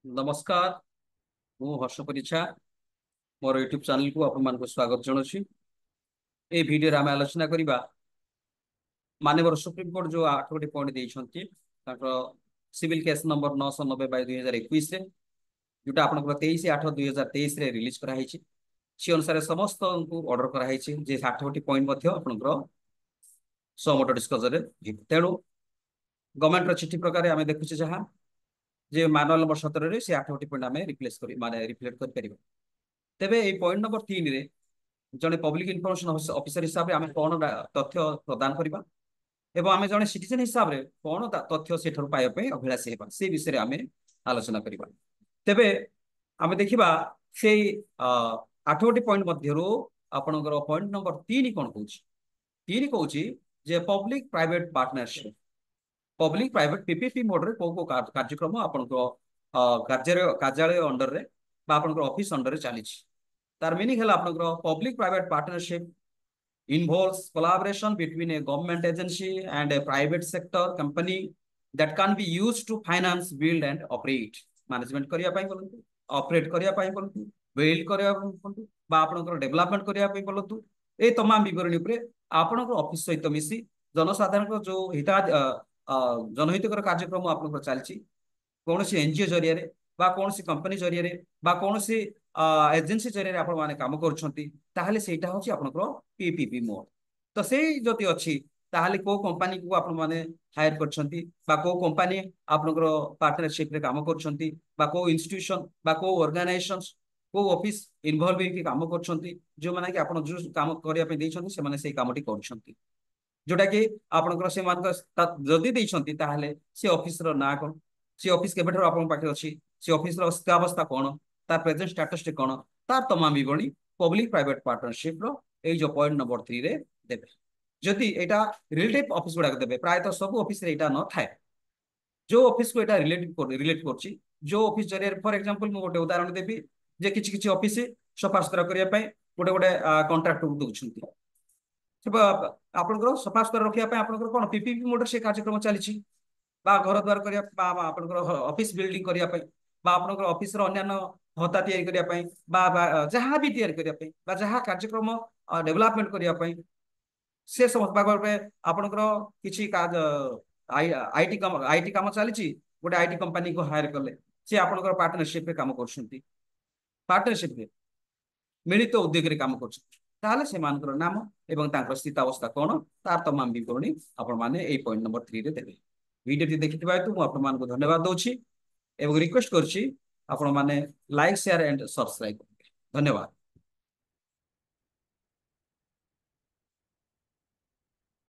नमस्कार। मु हर्ष परिछा मोर YouTube channel को आपको स्वागत जनाऊँ। ये वीडियो आम आलोचना करवा माननीय सुप्रीम कोर्ट जो 8 पॉइंट देते सिविल केस नंबर 990/2021 जोटा आप 23/8/2023 रिलीज कराई सी अनुसार समस्त को ऑर्डर कराई जे 8 पॉइंट आपंकर समोट डिस्कजर तेणु गवर्नमेंट चिठी प्रकार आम देखुचे जहाँ जे मानुआल नंबर 17 से 8 पॉइंट आम रिप्लेस कर माने रिफ्लेक्ट कर तेबे ये पॉइंट नंबर 3 रे जने पब्लिक इनफॉरमेशन ऑफिसर हिसाब से आम कौन तथ्य प्रदान करबा एवं आम जने सिटीजन हिसाब से कौन तथ्य से पाइबा अभिलाषी हेबा से विषय में आम आलोचना करबा। तेबे आम देखिबा से 8 पॉइंट मध्यरु आपनकर पॉइंट नंबर 3 कौन कहूँ 3 कहूँ जे public private partnership public private PPP mode रे को कार्यक्रम आपनकर कार्यालय अंडर रे बा आपनकर ऑफिस अंडर रे चली तार मीनिंग है आपनकर public private partnership involves collaboration between a government agency and a private sector company that can be used to finance, build and operate management करिया पाई बोलंतु ऑपरेट करिया पाई बोलंतु बिल्ड करिया बोलंतु बा आपनकर डेवलपमेंट करिया पाई बोलंतु ए तमाम विवरणी उपरे आपनकर ऑफिस सहित मिसी जनसाधारण जो हिता जनहितकर कार्यक्रम आपनकर चलची कौन सी एनजीओ जरिया बा कौन सी कंपनी जरिया बा कौन सी एजेंसी जरिया आपण माने काम करछंती ताहले सेटा होची आपनकर पीपीपी मोड तो से जति अछि ताहले को कंपनी को आपण माने हायर करछंती बा को कंपनी आपनकर पार्टनरशिप रे काम करछंती बा को इंस्टीट्यूशन बा को ऑर्गेनाइजेशंस को ऑफिस इन्वॉल्व होई काम करछंती जो माने कि आपण जो काम करिया पे देछंती से माने से कामटी करछंती जोटा कि आपनकर से मानकर जदि देछंती ताहले से ऑफिस रो ना कोन सी ऑफिस केबेठर आपन पाखे अछि सी ऑफिस रो अवस्था कोन तार प्रेजेंट स्टेटस कोन तार तमाम विवरणी पब्लिक प्राइवेट पार्टनरशिप रो ए जो पॉइंट नंबर 3 रे देबे जदि एटा रिलेटिव ऑफिस गुडा देबे प्राय तो सब ऑफिस रे एटा न थाए जो ऑफिस को एटा रिलेट करछि जो ऑफिस जरिया फॉर एग्जांपल मु गोटे उदाहरण देबी जे किछि किछि ऑफिस सफा सुतरा करिया पय गोटे गोटे कॉन्ट्रैक्ट दउछंती आपनकर सफा सुतरा रखिया पय आपनकर कोन पीपीपी मोड से कार्यक्रम चलीछि बा घर द्वार करिया बा आपनकर ऑफिस बिल्डिंग करिया पय बा आपनकर ऑफिस रो अन्य भत्ता तैयारी करिया पय बा जहां भी तैयारी करिया पय बा जहां कार्यक्रम डेवलपमेंट करिया पय से समस्त भाग पे आपनकर किछि काज आईटी काम चलीछि गोटे आईटी कंपनी को हायर करले से आपनकर पार्टनरशिप रे काम करछंती पार्टनरशिप रे मिलित उद्योग रे काम करछंती ताहले से मानकर नाम एवं तांकर स्थित अवस्था कोन तार तमाम विवरणी आपण माने ए पॉइंट नंबर 3 रे देबे वीडियो टी देखिथिबा हेतु मु आपण मान को धन्यवाद दोछि एवं रिक्वेस्ट करछि आपण माने लाइक शेयर एंड सब्सक्राइब धन्यवाद।